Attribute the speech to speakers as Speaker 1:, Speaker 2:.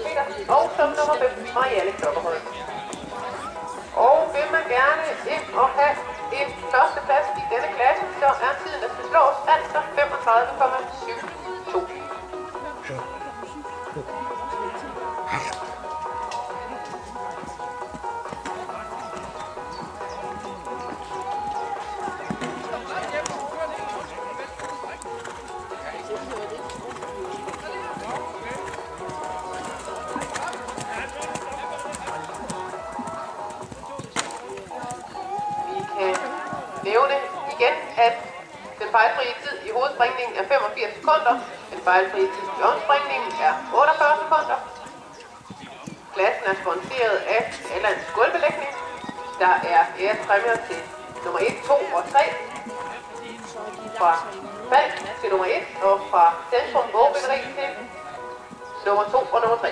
Speaker 1: Peter, og som nummer 5, Marianne Klokkerholm. Og vil man gerne ind og have en førsteplads i denne klasse, så er tiden, der skal slås, altså 35,72. Nævne igen, at den fejlfrie tid i hovedspringningen er 85 sekunder. Den fejlfrie tid i omspringningen er 48 sekunder. Klassen er sponsoreret af Sjællands Gulvbelægning. Der er ærespræmier til nummer 1, 2 og 3. Fra Falk til nummer 1 og fra Centrum Vågbyggeri til nummer 2 og nummer 3.